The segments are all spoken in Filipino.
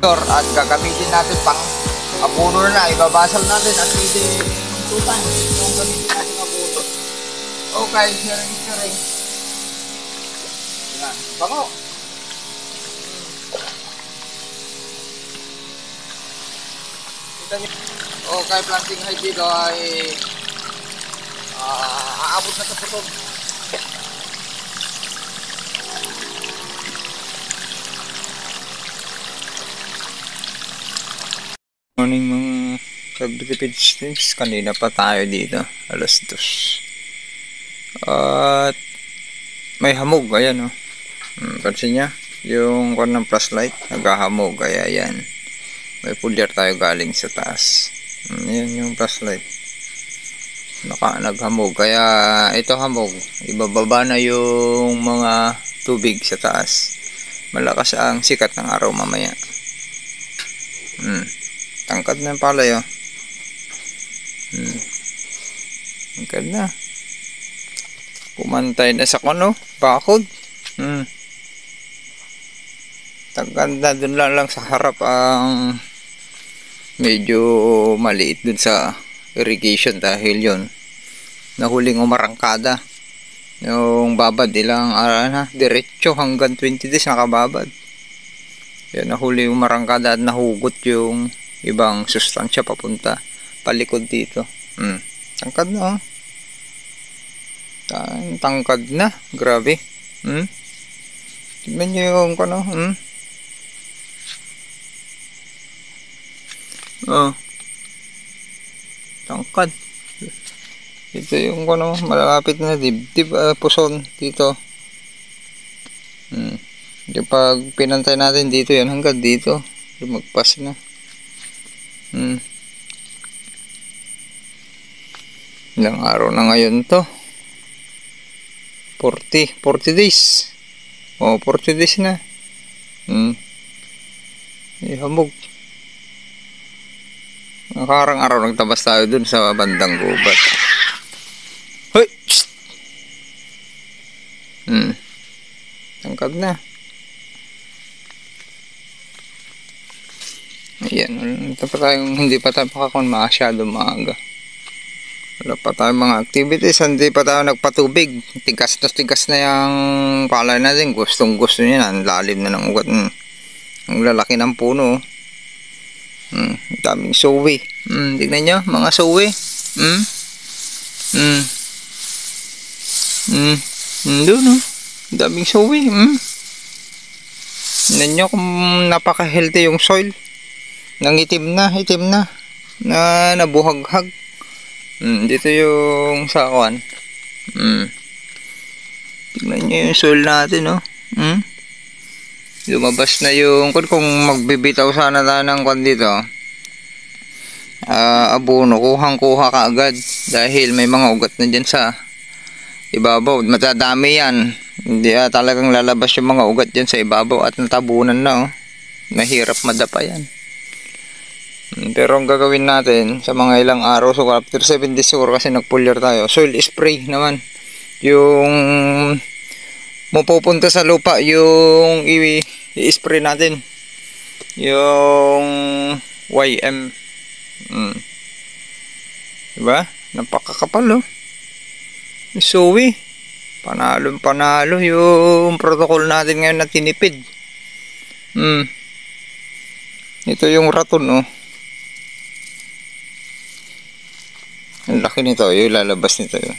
At gagamitin natin pang abono na, ibabasal natin at pwede 2 times yung gamitin natin abono. Okay, sharing. Yan, bango. Okay, planting height dito ay aabot na sa putol. Morning mga Kagritipid Streams. Kanina pa tayo dito, alas 2. At may hamog, ayan o. Pansin niya, yung kon ng flashlight, naghahamog, kaya yan. May pulyar tayo galing sa taas. Yan yung flashlight. Naghamog, kaya ito hamog. Ibababa na yung mga tubig sa taas. Malakas ang sikat ng araw mamaya. Tangkad na yung palay oh. Tangkad na. Kumantay na sa kono, bakod. Tangkad na, dun lang sa harap ang medyo maliit dun sa irrigation dahil yon nahuling umarangkada. Yung babad ilang diretso hanggang 20 days nakababad. Yan, nahuli umarangkada at nahugot yung ibang sustansya papunta palikod dito. Tangkad na oh. Tangkad na, grabe. Tignan nyo yung ano. Tangkad. Ito yung ano, malapit na dibdib, puson dito. Pag pinantay natin dito yan hanggang dito, lumagpas na. Ilang araw na ngayon to? 40 days. 40 days na. Hamog. Nakarang araw nagtabas tayo dun sa bandang gubat. Hoy! Tangkad na. Ayan, hindi pa tayo makakon masyado maaga. Wala pa tayo mga activities, hindi pa tayo nagpatubig. Tigas na yung palay natin. Gusto niya, ang lalim na ng ugat. Ang lalaki ng puno. Daming suwi. Tignan nyo, mga suwi. Doon oh. Daming suwi. Tignan nyo kung napaka-healthy yung soil. Itim na nabuhaghag. Dito yung sakuan. Tignan nyo yung soil natin oh. Lumabas na yung kung magbibitaw sana tayo ng kwan dito. Abono, kuha ka agad dahil may mga ugat na dyan sa ibabaw. Matadami yan. Hindi talagang lalabas yung mga ugat dyan sa ibabaw at natabunan na oh. Mahirap madapa yan. Pero ang gagawin natin sa mga ilang araw, so after 7 days siguro kasi nagpulyar tayo, soil spray naman. Yung mapupunta sa lupa yung i-spray natin yung YM. Diba? Napakakapal oh. Suwi. Panalo yung protocol natin ngayon na tinipid. Ito yung raton oh. Ang laki nito, yung lalabas nito yun.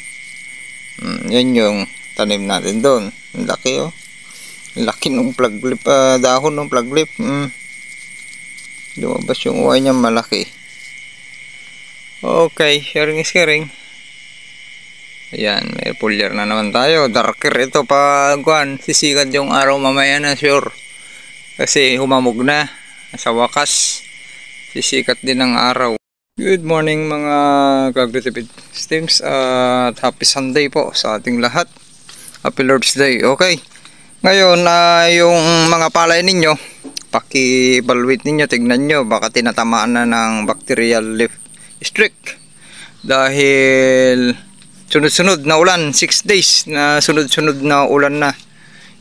Yan yung tanim natin doon. Ang laki oh. Ang laki ng plug lip, dahon ng plug lip. Lumabas yung uway niya malaki. Okay, sharing is caring. Ayan, may pulyar na naman tayo. Darker ito pag sisikat yung araw mamaya na sure. Kasi humamog na. Sa wakas, sisikat din ang araw. Good morning mga Kagritipid Streams at happy Sunday po sa ating lahat. Happy Lord's Day. Okay. Ngayon yung mga palay ninyo, paki-evaluate ninyo, tignan nyo baka tinatamaan na ng bacterial leaf streak dahil sunod-sunod na ulan, 6 days na sunod-sunod na ulan na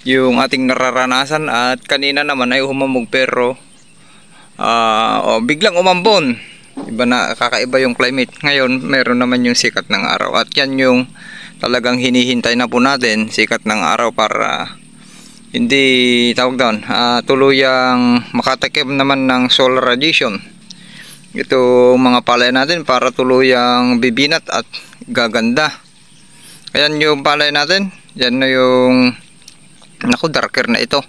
yung ating nararanasan at kanina naman ay humamog pero biglang umambon. Iba na, kakaiba yung climate. Ngayon, meron naman yung sikat ng araw. At yan yung talagang hinihintay na po natin, sikat ng araw para hindi tawag doon, tuluyang makatikim naman ng solar radiation. Ito mga palay natin para tuluyang bibinat at gaganda. Ayan yung palay natin. Yan na yung darker na ito.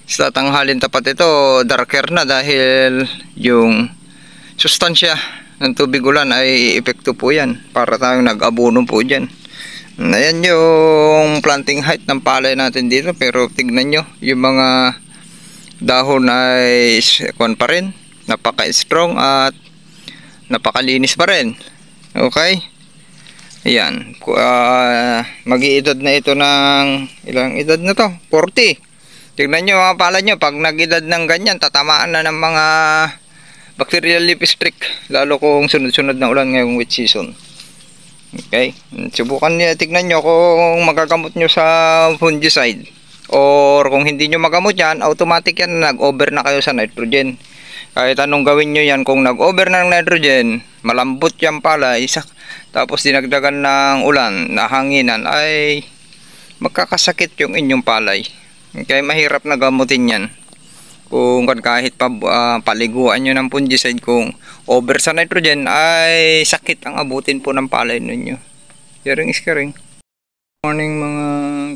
Sa tanghalin tapat ito, darker na dahil yung sustansya ng tubig ulan ay epekto po yan para tayong nag-abono po dyan. Ayan yung planting height ng palay natin dito, pero tignan nyo yung mga dahon ay kwan pa rin, napaka strong at napakalinis pa rin. Okay, ayan, mag-iedad na ito ng ilang edad na to, 40. Tignan nyo mga palay nyo, pag nag-edad ng ganyan tatamaan na ng mga bacterial leaf streak, lalo kung sunod-sunod na ulan ngayong wet season. Okay, subukan niyo, tignan nyo kung magagamot nyo sa fungicide, or kung hindi nyo magamot yan, automatic yan, nag-over na kayo sa nitrogen. Kahit anong gawin nyo yan, kung nag-over na ng nitrogen, malambot yan pala, tapos dinagdagan ng ulan, nahanginan, ay magkakasakit yung inyong palay. Okay, mahirap na gamutin yan. Kung kahit pa paliguan nyo ng fungicide, kung over sa nitrogen ay sakit ang abutin po ng palay ninyo. Yaring iskaring. Morning mga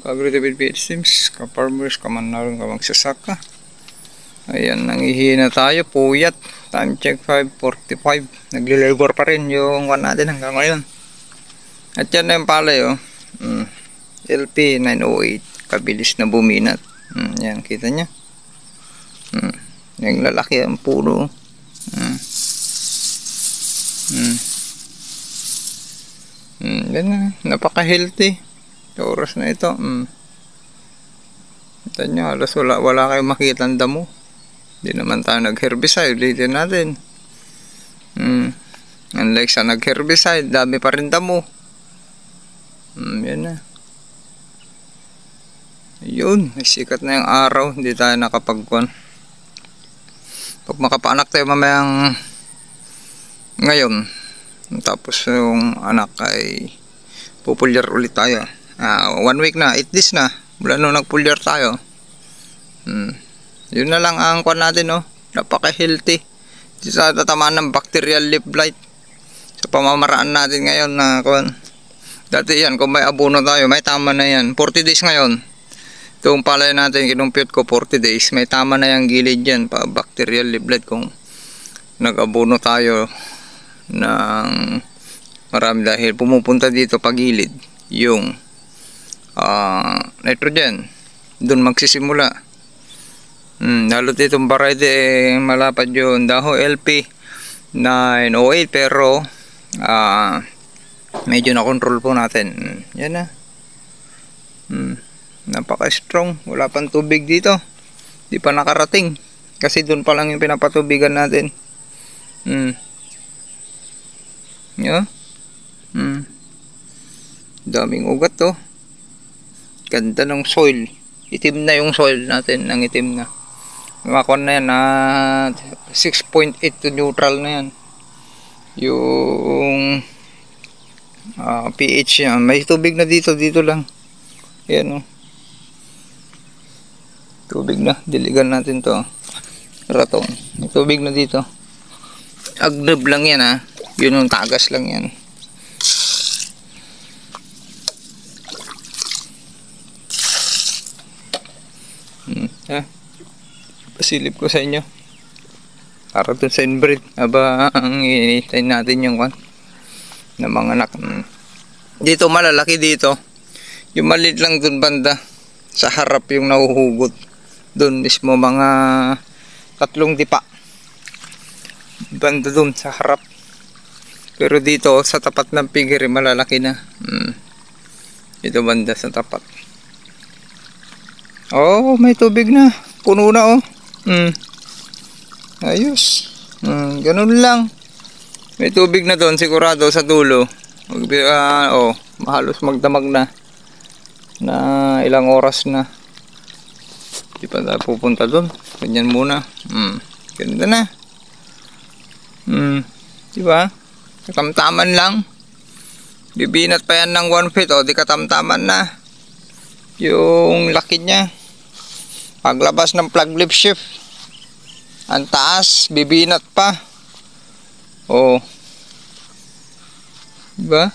ka-agritipid PH teams, ka-farmers, kamanarong, kamagsasaka. Ayan, nangihina tayo, puyat. Time check 5:45. Nagli-labor pa rin yung one natin hanggang ngayon. At yan na yung palay, oh. LP 908, kabilis na buminat. Yan, kita nyo. Yung lalaki ang puno. Yan na, napaka-healthy. Sa oras na ito. Ito nyo, halos wala kayong makita ang damo. Hindi naman tayo nag-herbicide. Ulitin natin. Unlike sa nag-herbicide, dami pa rin damo. Yan na. Yun, sikat na yung araw. Hindi tayo nakapagkuhan. Pag makapaanak tayo mamayang ngayon, tapos yung anak ay pupulyar ulit tayo. 1 week na, 8 days na mula nung nagpulyar tayo. Yun na lang ang kuhan natin, no? Napaka-healthy. Hindi sa tatamaan ng bacterial leaf blight sa pamamaraan natin ngayon na kuhan. Dati yan, kung may abono tayo, may tama na yan. 40 days ngayon. Itong palay natin, kinumpute ko 40 days. May tama na yung gilid dyan, pa bacterial leaf blight kung nag-abono tayo ng marami dahil pumupunta dito pagilid yung nitrogen. Doon magsisimula. Lalo ditong variety, malapad yun. Daho LP 908 pero medyo na-control po natin. Yan na. Napaka-strong. Wala pang tubig dito. Di pa nakarating. Kasi doon pa lang yung pinapatubigan natin. Yeah. Daming ugat to. Ganda ng soil. Itim na yung soil natin. Ang itim na. Makon na yan. 6.8 to neutral na yan. Yung pH yan. May tubig na dito. Dito lang. Yan o. Tubig na. Diligan natin to. Raton. May tubig na dito. Agnab lang yan, ha. Yun yung tagas lang yan. Pasilip ko sa inyo. Para dun sa inbreed. Aba, ang hinihintay natin yung na mga anak. Dito malalaki dito. Yung maliit lang dun banda. Sa harap yung nahuhugot. Dun mismo mga 3 dipa. Banda dun sa harap. Pero dito sa tapat ng pigiri malalaki na. Ito banda sa tapat. Oh, may tubig na. Puno na, oh. Ayos. Ganun lang. May tubig na doon sigurado sa dulo. Halos magdamag na. Na ilang oras na. Di pa tayo pupunta doon. Ganyan muna. Ganda na. Di ba? Katamtaman lang. Bibinat pa yan ng 1 feet, o di katamtaman na. Yung laki niya. Paglabas ng plug lift shift, ang taas, bibinat pa. O. Diba?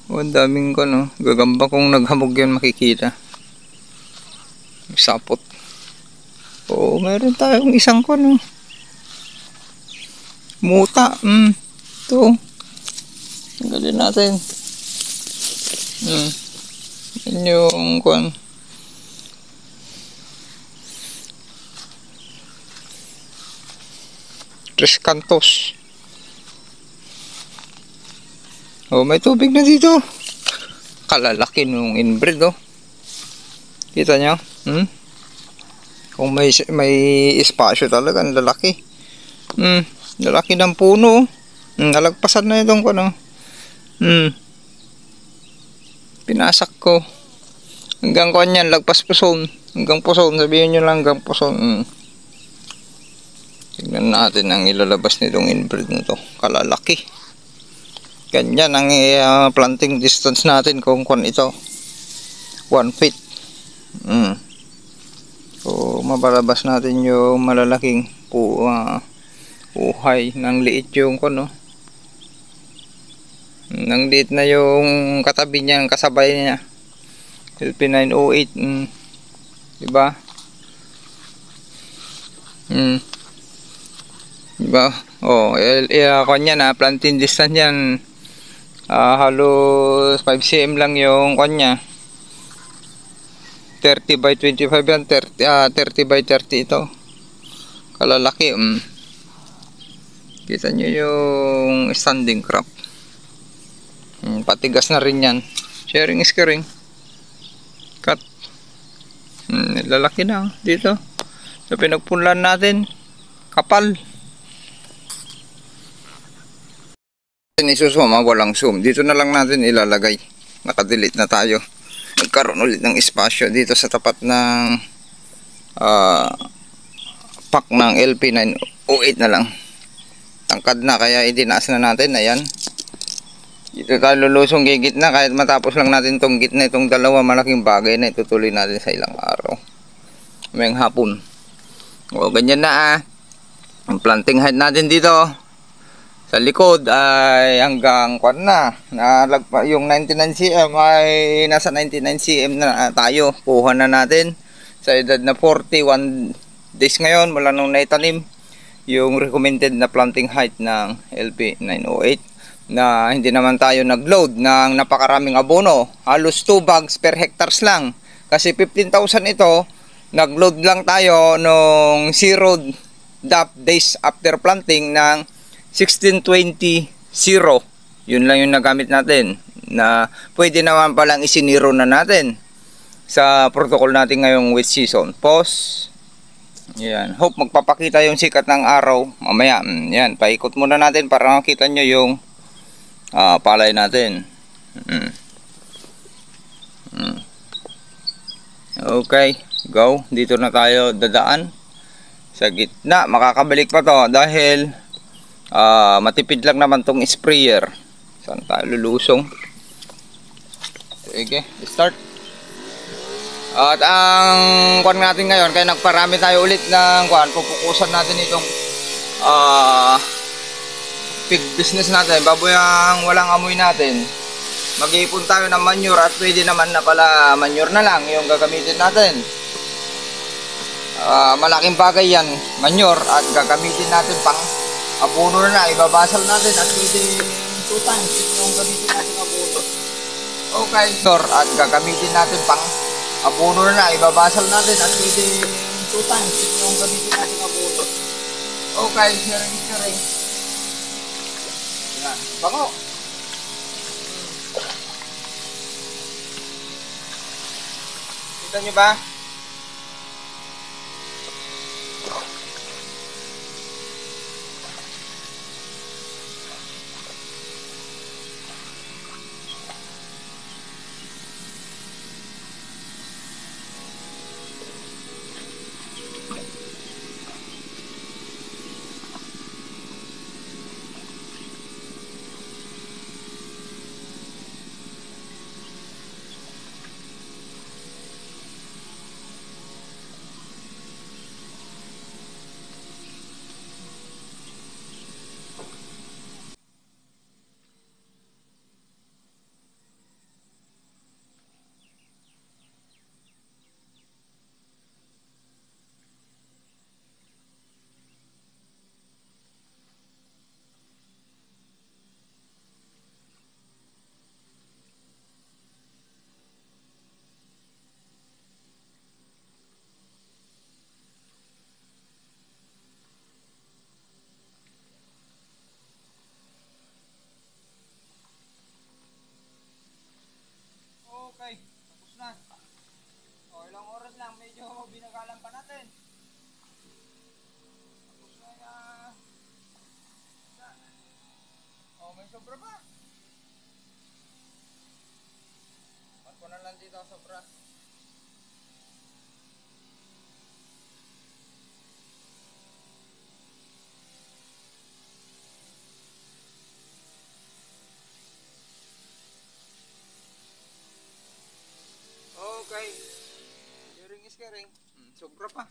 O, ang daming ko, no? Gagamba kung naghamog yan, makikita. Sapot. O, meron tayong isang ko, no? Muta. Ito. Tanggalin natin. Yan yung kwan. Tres Cantos. Oh, may tubig na dito. Kalalaki nung inbreed, oh. Kita nyo? Kung may espasyo talaga, ang lalaki. Lalaki ng puno. Nalagpasan na itong ano. Pinasak ko. Hanggang kanyan, lagpas puson. Hanggang puson, sabihin nyo lang hanggang puson. Tignan natin ang ilalabas nitong inbreed na to. Kalalaki. Ganyan ang planting distance natin kung kwan ito. 1 feet. So, mabalabas natin yung malalaking uhay. Nang liit yung kwan, no? Nang liit na yung katabi niya, kasabay niya. LP908. Diba? Diba? Oh, kwan yan, planting distance yan. Halos 5 cm lang yung kwan niya. 30 by 25 yan, 30 by 30 ito. Kalalaki. Kita nyo yung standing crop. Patigas na rin yan. Sharing is caring. Cut. Lalaki na dito. So pinagpunlan natin. Kapal. Isusuma, walang zoom. Dito na lang natin ilalagay. Nakadelete na tayo. Nagkaroon ulit ng espasyo dito sa tapat ng pack ng LP908 na lang. Tangkad na, kaya itinaas na natin. Ayan. Dito tayo lulusong gigit na, kahit matapos lang natin itong gitna, itong dalawa malaking bagay na itutuloy natin sa ilang araw. Mayang hapon. O, ganyan na ang planting height natin dito. Sa likod ay hanggang kwan na. Yung 99 cm ay nasa 99 cm na tayo. Kuha na natin sa edad na 41 days ngayon mula nung naitanim yung recommended na planting height ng LP908 na hindi naman tayo nagload ng napakaraming abono. Halos 2 bags per hectares lang. Kasi 15,000 ito, nagload lang tayo nung 0 days after planting ng 1620-0. Yun lang yung nagamit natin na pwede naman palang isiniro na natin sa protocol natin ngayong wet season. Pause. Yan. Hope magpapakita yung sikat ng araw mamaya. Yan. Paikot muna natin para makita nyo yung palay natin. Okay. Go. Dito na tayo dadaan. Sa gitna. Makakabalik pa to dahil matipid lang naman tong sprayer. Saan tayo lulusong? Sige, start. At ang kwan natin ngayon, kaya nagparami tayo ulit ng kwan, pupukusan natin itong pig business natin, baboy ang walang amoy natin. Mag-iipon tayo ng manure at pwede naman na pala manure na lang yung gagamitin natin. Malaking bagay yan, manure, at gagamitin natin pang abono na, ibabasal natin at pwede 2 times yung gamitin natin abono. Okay, at gagamitin natin pang abono na, ibabasal natin at pwede 2 times yung gamitin natin abono. Okay, sharing. Yan, bango. Kita nyo ba? ilang oras lang, medyo binagalan pa natin. Tapos na oh, may sobra pa. Marko na lang dito sobra. Okay. Sharing is caring. Sobra pa.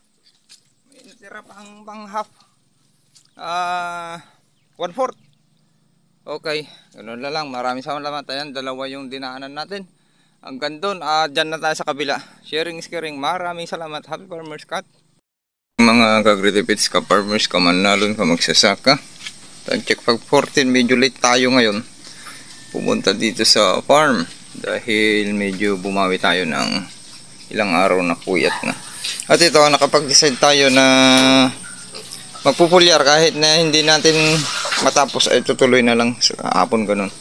May natira pa ang pang half. 1/4. Okay. Ganun na lang. Maraming salamat. Ayan, dalawa yung dinaanan natin. Hanggang doon, dyan na tayo sa kabila. Sharing is caring. Maraming salamat. Happy Farmers Cut. Mga kagritipits ka farmers ka manalon ka magsasaka. Time check pag 14. Medyo late tayo ngayon. Pumunta dito sa farm. Dahil medyo bumawi tayo ng ilang araw na puyat na. At ito, nakapag-decide tayo na magpupulyar kahit na hindi natin matapos ay tutuloy na lang sa hapon ganun.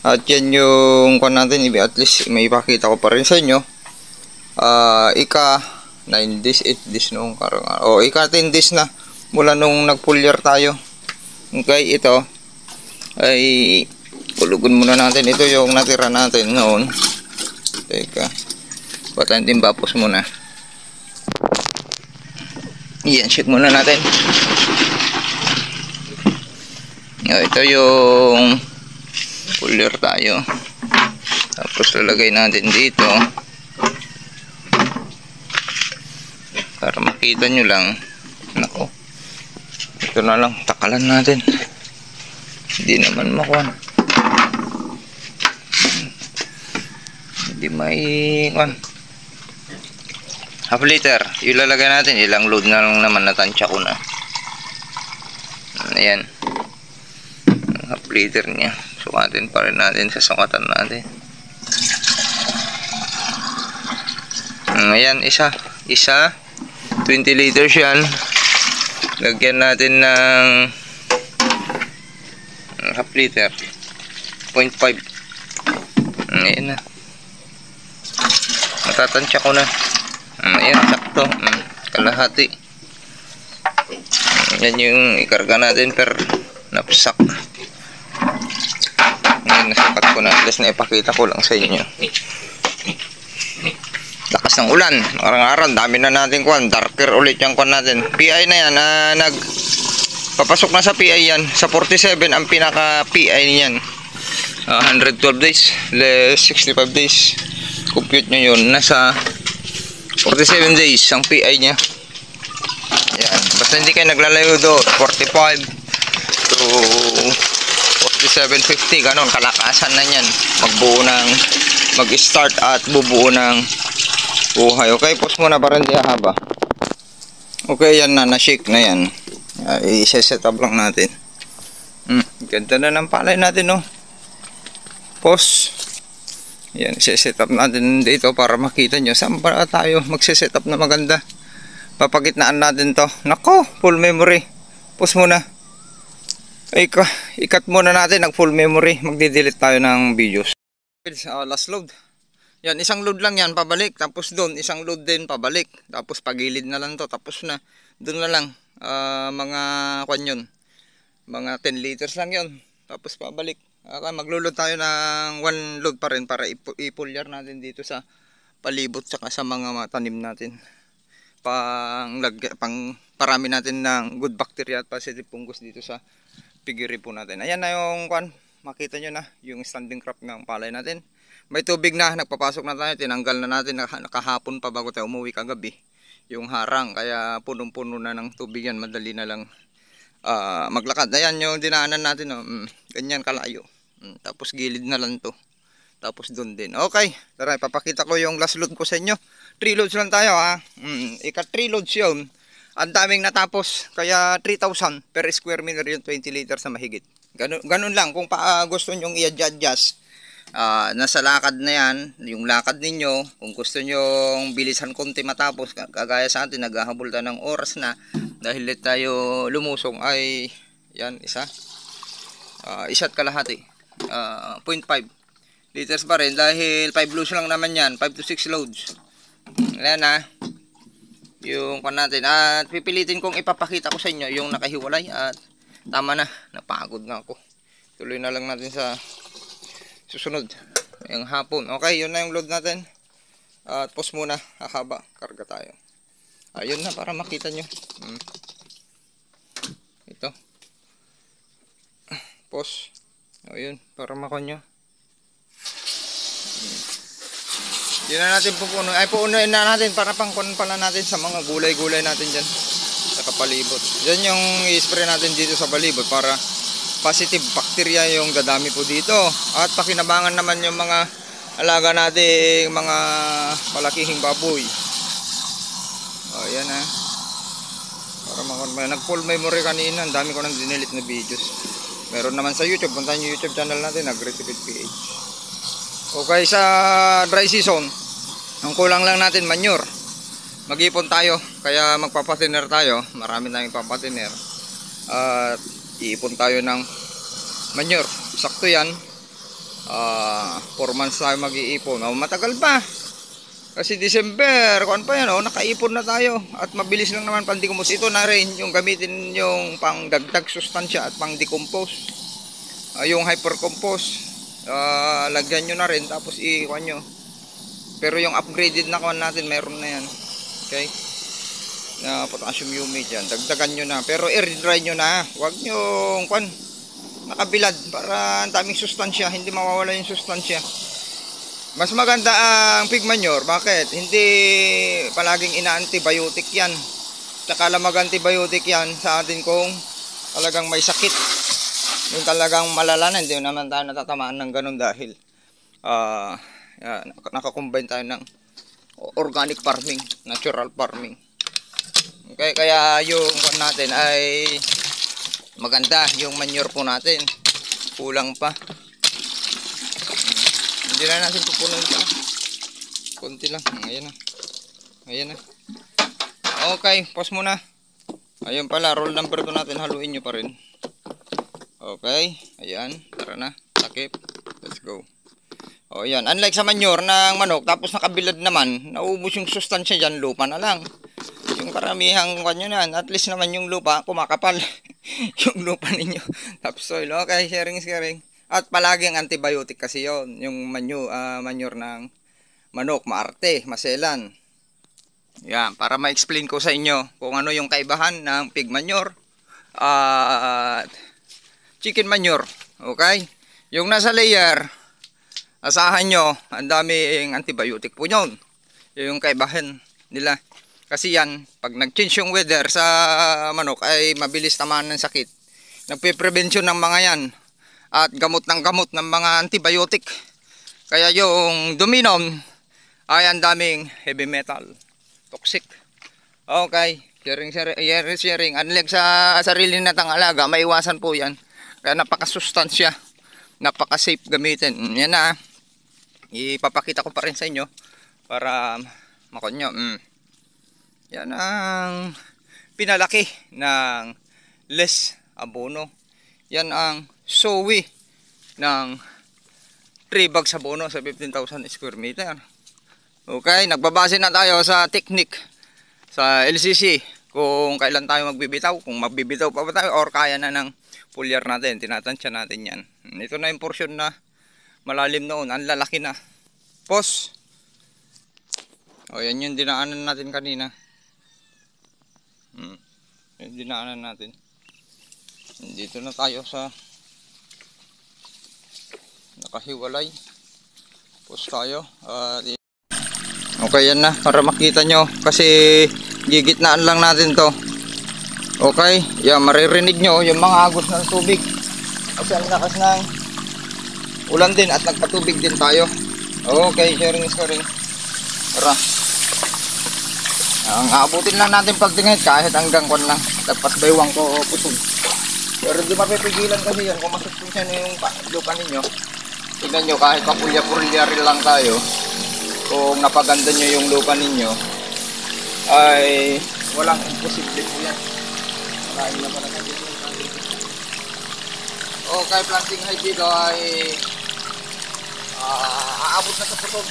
At yan yung kung natin, at least may ipakita ko pa rin sa inyo. Ika 9 days, 8 days noong karang o ika 10 days na mula nung nagpulyar tayo. Okay, ito ay pulugun muna natin. Ito yung natira natin noon. Teka, ba't natin bapos muna. Yan, check muna natin. Ito yung puller tayo. Tapos lalagay natin dito para makita nyo lang. Nako, ito na lang, takalan natin. Hindi naman makuha. Hindi may half liter. Ilalagay natin. Ilang load na lang naman, natansya ko na. Ayan, half liter nya. Sukatin pa rin natin sa sukatan natin. Ayan, isa 20 liters yan. Lagyan natin ng half liter 0.5. Ayan na, matatansya ko na. Ayan, sakto. Kalahati. Yan yung ikarga natin per napsak. Ayan, nasukat ko na. Alas na ipakita ko lang sa inyo. Lakas ng ulan. Arang-arang, dami na natin kuhan. Darker ulit yung kuhan natin. PI na yan. Papasok na sa PI yan. Sa 47 ang pinaka PI niyan. 112 days. Less 65 days. Compute nyo yun. Nasa 47 days ang PI nya. Yan. Basta hindi kayo naglalayo doon. 45 to 47.50. Ganon. Kalakasan na yan. Magbuo ng mag-start at bubuo ng buhay. Okay. Pause muna para hindi haba. Okay. Yan na. Na-shake na yan. I-set up lang natin. Ganda na ng palay natin, no? Pause. Yan, set up natin dito para makita nyo saan para tayo magse-set up na maganda. Papagitnaan natin to. Nako, full memory. Pause muna. Ikat muna natin ang full memory. Magde-delete tayo ng videos. Last load. Yan, isang load lang yan pabalik. Tapos doon, isang load din pabalik. Tapos pagilid na lang to. Tapos na. Doon na lang. Mga kwan yun. Mga 10 liters lang yun. Tapos pabalik. Maglulod tayo ng 1 load pa rin para ipulyar natin dito sa palibot saka sa mga tanim natin. Pang parami natin ng good bacteria at positive fungus dito sa piggery po natin. Ayan na yung kwan. Makita nyo na yung standing crop ng palay natin. May tubig na. Nagpapasok na tayo. Tinanggal na natin nakahapon pa bago tayo umuwi kagabi. Yung harang. Kaya punong-puno na ng tubig yan. Madali na lang maglakad. Ayan yung dinaanan natin. Ganyan kalayo. Tapos gilid na lang to. Tapos doon din. Okay. Tara, ipapakita ko yung last load ko sa inyo. 3 loads lang tayo ha. Ika 3 loads yun. Ang daming natapos. Kaya 3,000 per square meter yung 20 liters na mahigit. Ganun lang. Kung gusto nyong i-adjust. Nasa lakad na yan. Yung lakad ninyo. Kung gusto nyong bilisan konti matapos. Kagaya sa atin. Naghahabol tayo ng oras na. Dahil let tayo lumusong ay yan isa. Isa't kalahati. 0.5 liters pa rin dahil 5 loads lang naman yan, 5 to 6 loads. Ayan na. Yung pan natin. At pipilitin kong ipapakita ko sa inyo yung nakahiwalay. At tama na. Napagod na ako. Tuloy na lang natin sa susunod. Yung hapon. Okay, yun na yung load natin. At pause muna. Hahaba. Karga tayo. Ayun na para makita nyo. Ito. Pause. Ayun. Para makuha nyo. Yun na natin pupuno. Ay puunuin na natin para pangkunan pala natin sa mga gulay-gulay natin dyan. Sa kapalibot. Yan yung i-spray natin dito sa palibot para positive bacteria yung dadami po dito. At pakinabangan naman yung mga alaga natin, mga palakihing baboy. O yan ha. Para makunan. Nag-full memory kanina. Ang dami ko nang dinilit na videos. Meron naman sa YouTube. Puntahan yung YouTube channel natin. Aggressive PH. Okay, sa dry season, ang kulang lang natin manure. Mag-ipon tayo, kaya magpapatiner tayo. Marami tayong papatiner. At iipon tayo ng manure. Sakto yan. 4 months tayo mag-iipon. Matagal pa. Kasi December, kuan pa yan, nakaipon na tayo. At mabilis lang naman pandecompose. Ito na rin yung gamitin yung pang dagdag sustansya at pang decompose. Yung hypercompose. Lagyan nyo na rin tapos i-kuhan nyo. Pero yung upgraded na kuhan natin meron na yan. Okay, na potassium humate yan, dagdagan nyo na. Pero air dry nyo na. Huwag nyo kuhan nakabilad para ang daming sustansya. Hindi mawawala yung sustansya. Mas maganda ang pig manure. Bakit? Hindi palaging ina-antibiotic yan. Tsaka lamag antibiotic yan sa atin kung talagang may sakit. Yung talagang malala na, hindi naman tayo natatamaan ng ganun dahil nakakombine tayo ng organic farming, natural farming. Okay, kaya yung natin ay maganda yung manure po natin. Kulang pa. Hindi na natin pupunuin pa. Kunti lang. Ayan na. Ayan na. Okay, pause muna. Ayun pala, roll number 2 natin. Haluin nyo pa rin. Okay, ayan, tara na, takip, let's go. O yan, unlike sa manure ng manok, tapos nakabilad naman, naubos yung sustansya dyan, lupa na lang. Yung karamihang kanyo na, at least naman yung lupa, kumakapal. Yung lupa ninyo, topsoil. Okay, sharing is caring. At palaging antibiotic kasi yon yung manure ng manok, maarte, maselan. Yan, para ma-explain ko sa inyo kung ano yung kaibahan ng pig manure at chicken manure. Okay? Yung nasa layer, asahan nyo, ang daming antibiotic po yun. Yung kaibahan nila. Kasi yan, pag nag-change yung weather sa manok, ay mabilis tamaan ng sakit. Nagpe-prevention ng mga yan. At gamot ng mga antibiotic. Kaya yung dominom, ay ang daming heavy metal. Toxic. Okay. Sharing. Unlike sa sarili natang alaga, maiwasan po yan. Kaya napakasustansya, napaka-safe gamitin. Yan na. Ipapakita ko pa rin sa inyo para makonyo. Yan ang pinalaki ng less abono. Yan ang sowi ng 3 bags abono sa 15,000 square meter. Okay, nagbabase na tayo sa technique sa LCC kung kailan tayo magbibitaw, kung magbibitaw pa ba tayo or kaya na ng foliar natin, tinatansya natin yan. Ito na yung portion na malalim noon, ang lalaki na. Pause. O yan yung dinaanan natin kanina. Yung dinaanan natin. Dito na tayo sa nakahiwalay. Pause tayo. Okay, yan na para makita nyo kasi gigitnaan lang natin to. Okay, yan, maririnig nyo yung mga agos ng tubig kasi ang lakas ng ulan din at nagpatubig din tayo. Okay, sharing is caring. Tara, ang aabutin lang natin pagtingin kahit hanggang kon lang tagpas baywang ko o pusog. Pero di mapipigilan kasi yan kung masuspensya nyo yung lupa ninyo. Tignan nyo kahit papulya-pulyari lang tayo, kung napaganda nyo yung lupa ninyo ay walang imposible po yan. Okay, planting height dito ay aabot na sa pusog.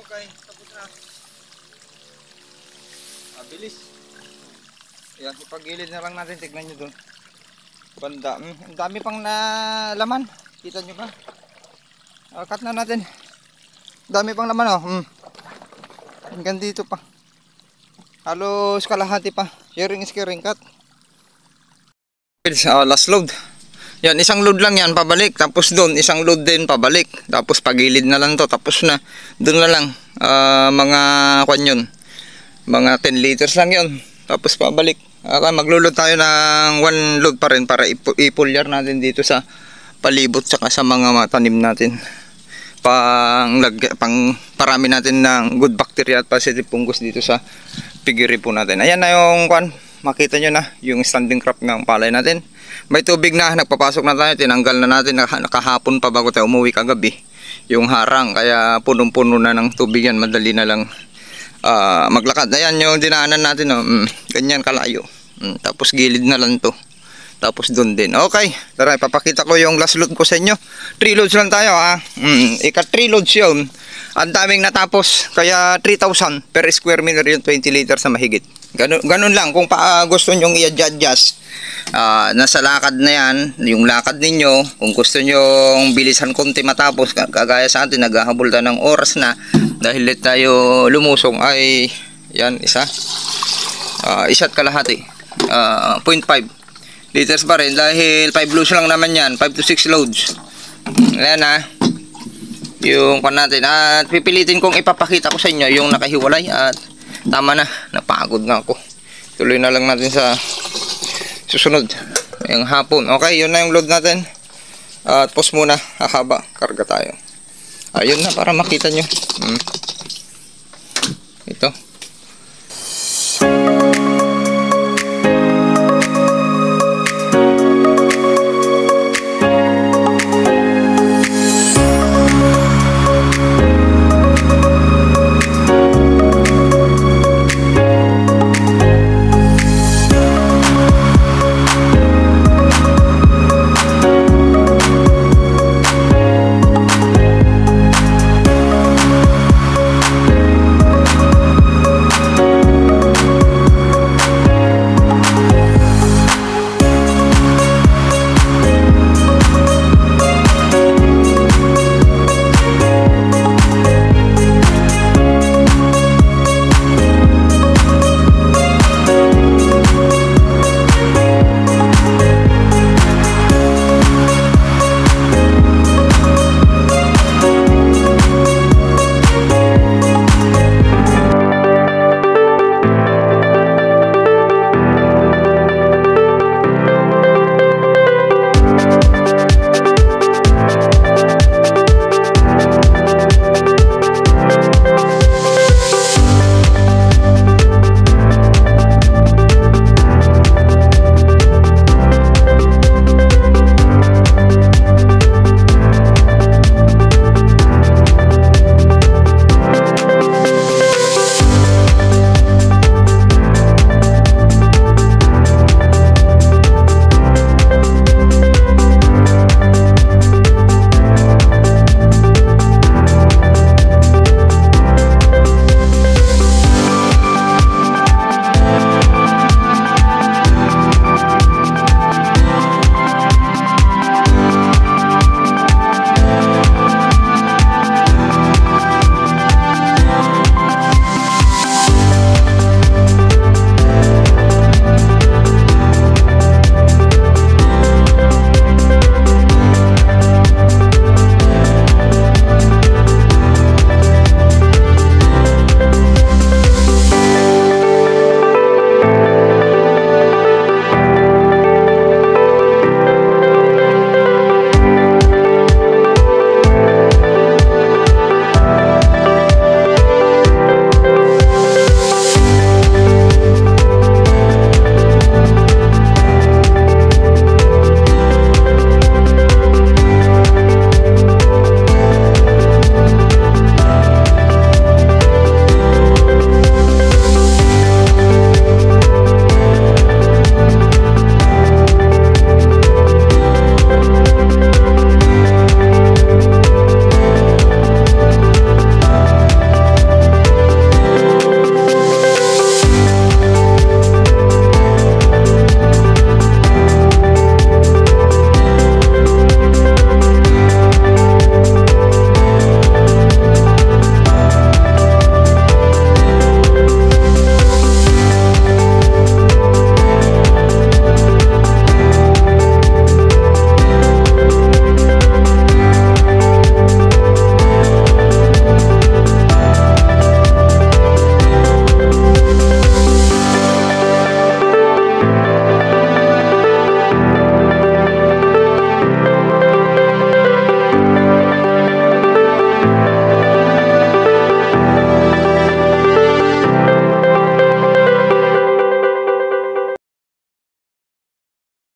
Okay, tapos na. Bilis. Yan, ipagilid na lang natin. Tignan nyo dun. Banda. Ang dami pang laman. Kita nyo ba? Cut na natin. Dami pang laman oh. Hanggang dito pa. Halos kalahati pa. Sharing is caring, cut. Last load. Yan, isang load lang yan pabalik. Tapos doon, isang load din pabalik. Tapos pagilid na lang to. Tapos na. Doon na lang. Mga kwan yun. Mga 10 liters lang yun. Tapos pabalik. Maglulod tayo ng 1 load pa rin para ipulyar natin dito sa palibot saka sa mga tanim natin. Pang parami natin ng good bacteria at positive fungus dito sa piggery po natin. Ayan na yung kwan. Makita nyo na yung standing crop ng palay natin. May tubig na, nagpapasok na tayo. Tinanggal na natin nakahapon pa bago tayo umuwi kagabi yung harang. Kaya punong-puno na ng tubig yan. Madali na lang maglakad. Ayan yung dinaanan natin oh. Ganyan kalayo. Tapos gilid na lang to. Tapos doon din. Okay, tara ipapakita ko yung last load ko sa inyo. 3 loads lang tayo ha. Ika 3 loads yun. Ang daming natapos. Kaya 3,000 per square meter yung 20 liters na mahigit. Ganun lang. Kung gusto nyong i-adjust, nasa lakad na yan, yung lakad ninyo, kung gusto nyong bilisan konti matapos, kagaya sa atin, naghahabol tayo ng oras na, dahil let tayo lumusong, ay, yan, isa't kalahati, 0.5 liters pa rin, dahil 5 loads lang naman yan, 5 to 6 loads. Ayan na, yung pan natin, at pipilitin kong ipapakita ko sa inyo yung nakahiwalay, at tama na, napagod na ako. Tuloy na lang natin sa susunod yung hapon. Okay, yun na yung load natin. At pause muna, hahaba, karga tayo. Ayun na para makita nyo.